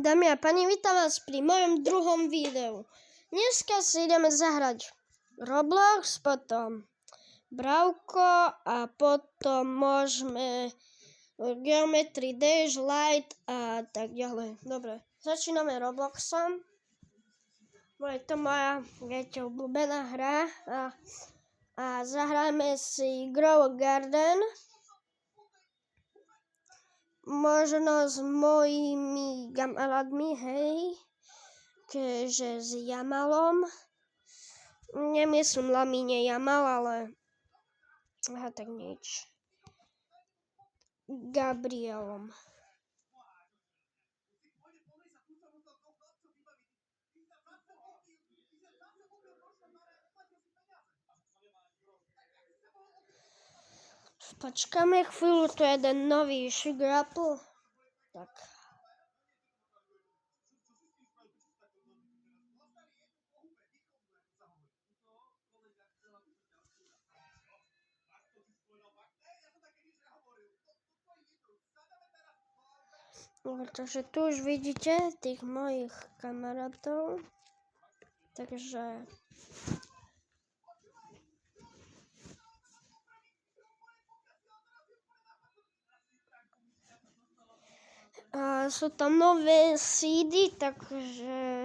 Dámy a pani, vítam vás pri mojom druhom videu. Dneska si ideme zahrať Roblox, potom Bravko a potom môžeme Geometry Dash, Light a tak ďalej. Dobre, začíname Robloxom. Je to moja, viete, obľúbená hra a zahrajme si Grow a Garden. Možno s mojimi kamarátmi, hej, keďže s Jamalom, nemyslím Lamine Jamal, ale tak nič, Gabrielom. Počkáme chvíľu, tu je jeden nový Sugar Apple. Tak. Takže tu už vidíte tých mojich kamarátov. Takže sú tam nové seedy, takže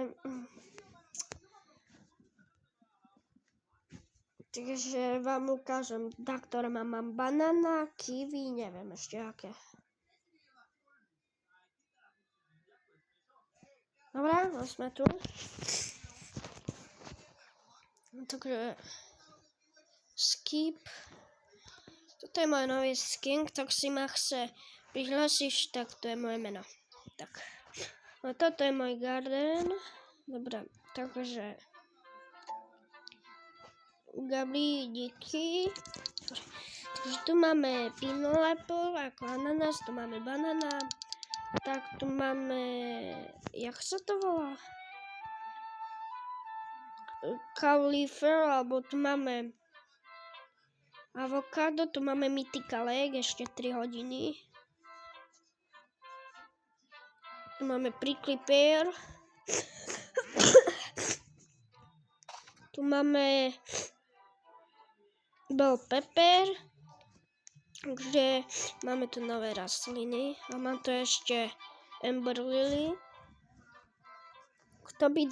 vám ukážem, na ktoré mám banana, kiwi, neviem ešte aké. Dobre, sme tu. Takže skip. Toto je môj nový skin, tak si ma chce prihlásiš, tak to je moje meno. Tak. No toto je môj garden. Dobre, takže Gabri, díky. Takže tu máme pineapple ako ananas, tu máme banana. Tak tu máme, jak sa to volá? Cauliflower, alebo tu máme avokádo, tu máme mythical egg, ešte 3 hodiny. Tu máme prickly pear. Tu máme bell pepper. Takže máme tu nové rastliny. A mám tu ešte amber lily. Kto by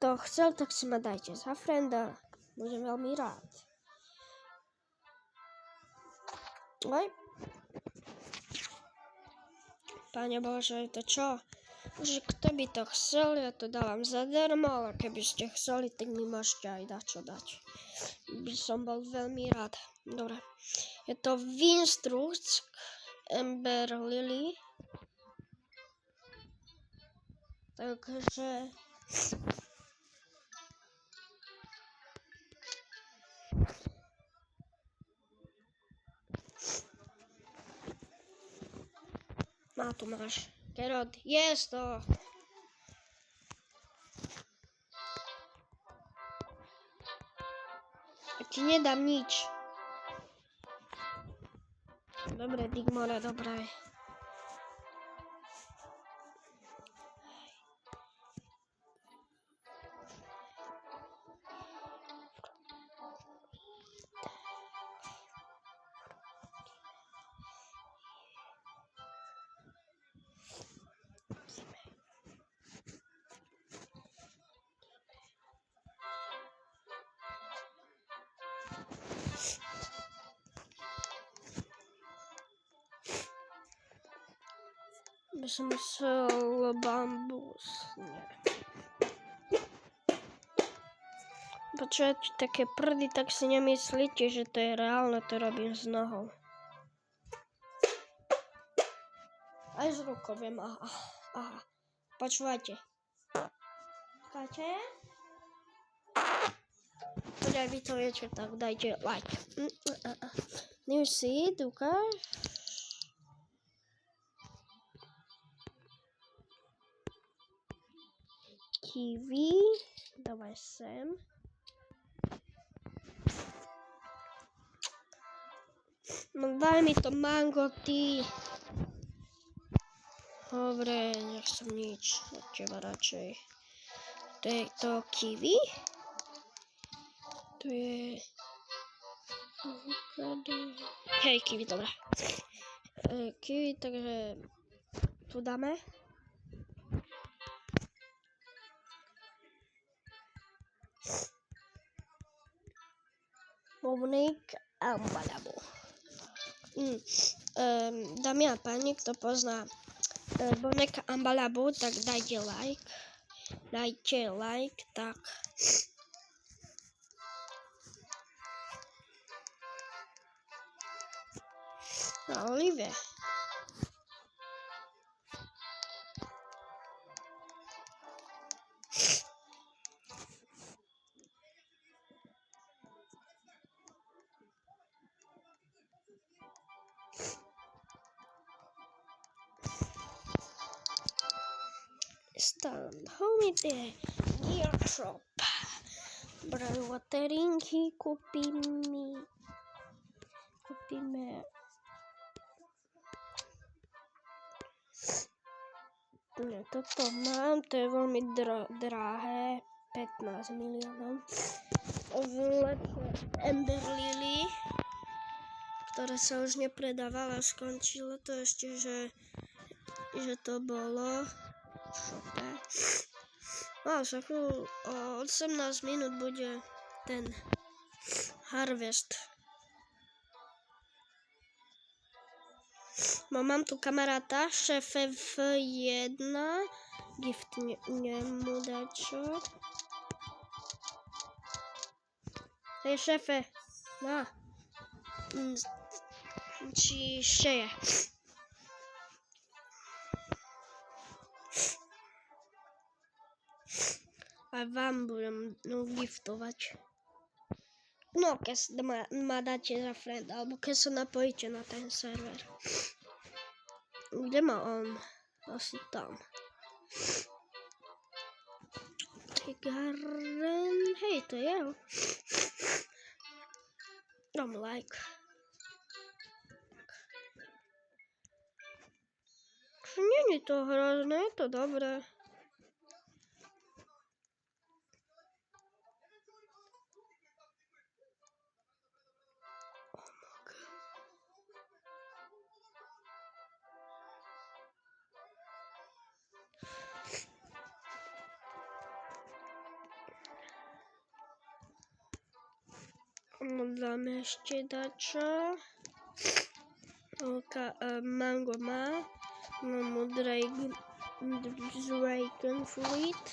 to chcel, tak si ma dajte za frienda. Budem veľmi rád. Oj. Pane Bože, to čo? Že kto by to chcel, ja to dávam zadarmo, ale keby ste chceli, tak mi môžete aj dať. By som bol veľmi rád. Dobre. Je to Winstruck Amber Lily. Takže tu máš. Kerod, jest to. A ti nedám nič. Dobre, Digmore, dobre. By som musel bambus. Nie. Počujete také prdy, tak si nemyslíte, že to je reálne, to robím s nohou. Aj s rukou viem, aha. Počúvajte. Počujete? Keď vy to viete, tak dajte like. New seed, ukáž. Kiwi, dávaj sem. No daj mi to mango, ty. Dobre, nechcem nič od teba radšej. To je to kiwi. To je... Hej, kiwi, dobré. Kiwi, takže tu dáme. Bobník Ambalabo. Dámy a páni, kto pozná Bobníka Ambalabo, tak dajte like. Dajte like, tak. Na olive. Stand home there, gear shop. Braj waterinky kupíme. Toto mám, to je veľmi drahé, 15 miliónov. Lepšie Amber Lily, ktoré sa už nepredávala, skončilo to ešte, že to bolo v šope. No, o 18 minút bude ten Harvest. Mám tu kamaráta, šéfe F1, giftnem mu dačo. Hej šéfe, no. Či šeje. A vám budem giftovať. No, keď ma dáte za friend, alebo keď sa napojíte na ten server. Kde má on? Asi tam. Garen, hej, to je jeho. Dám like. Nie je to hrozné, je to dobré. Dáme ešte dačo. Mango má. Mám Dragon Fruit.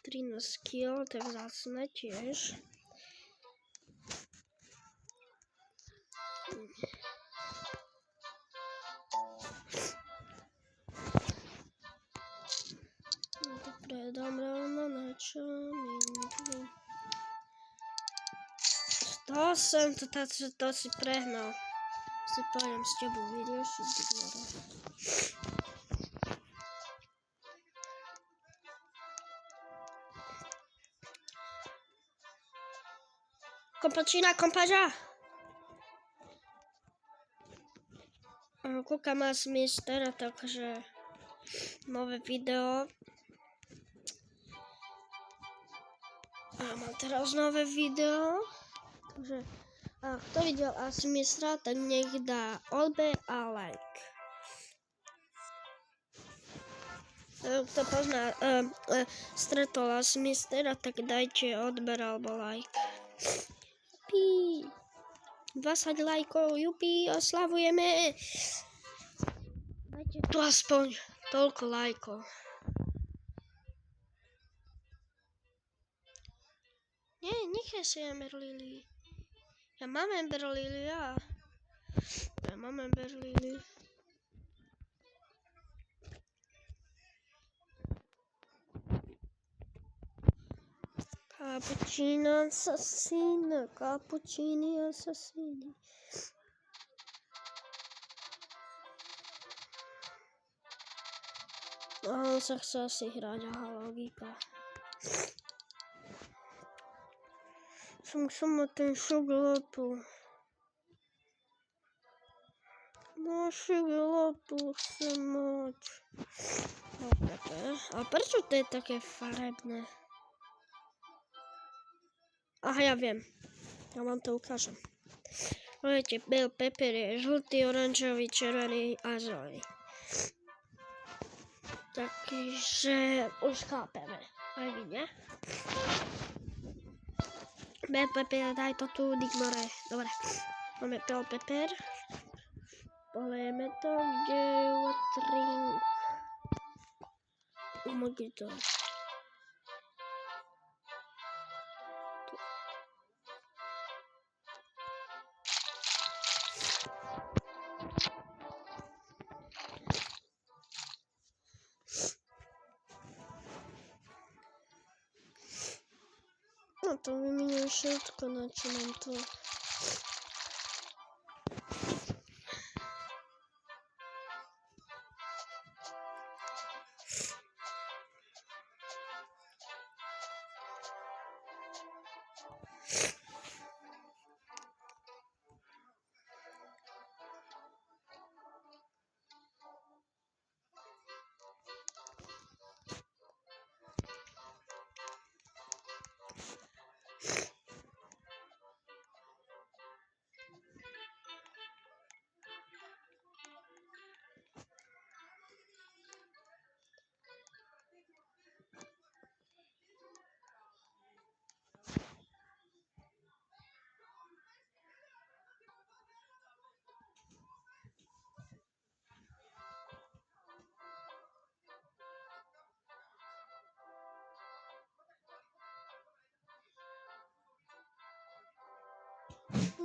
13 kg, to je vzácne tiež. Dobre, dám rovno na čo? 108, to si prehnal. Si pôjdem s tebou vyriešiť. Kompačína, kompaža! Kúkam asi mister, takže nové video. A mám teraz nové video. Takže, kto videl Asimistra, tak nech dá odber a like. Kto pozná stretol Asimistra, tak dajte odber alebo like. Jupi! 20 lajkov, jupi, oslavujeme! Dajte tu aspoň toľko lajkov. Nie, nechaj si Amber Lily. Ja mám Amber Lily, ja mám Amber Lily. Cappuccino assassino, cappuccini assassini. On sa chce asi hrať, aha, logika. Som na ten šok lepu. Našich lotu chcem mať. A prečo to je také farebné? Aha, ja viem. Ja vám to ukážem. Viete, bell pepper je žltý, oranžový, červený a zelený. Takže už chápeme. Aj vy, ne? Bell pepper, daj to tu, ignore. Dobre. Máme bell pepper. Polejeme to, kde watering. Umoží to. No to vymením všetko, na čo mám to.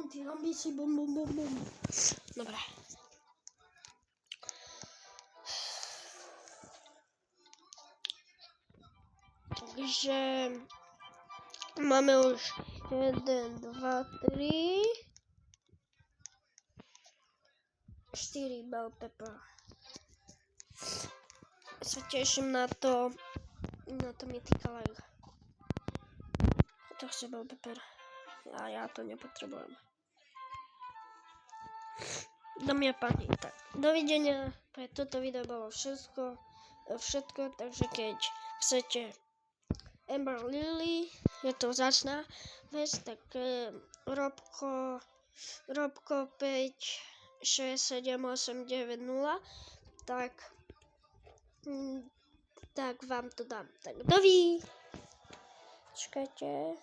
Ty ambíci, bum. Dobre. Takže máme už 1, 2, 3, 4 bell pepper. Sa teším na to mythical egg. To chce bell pepper. A ja to nepotrebujem. Dámy a páni, tak dovidenia. Pre toto video bolo všetko, takže keď chcete Amber Lily, je to vzácna vec, tak Robko 5 6 7 8 9 0, tak vám to dám. Tak čakajte.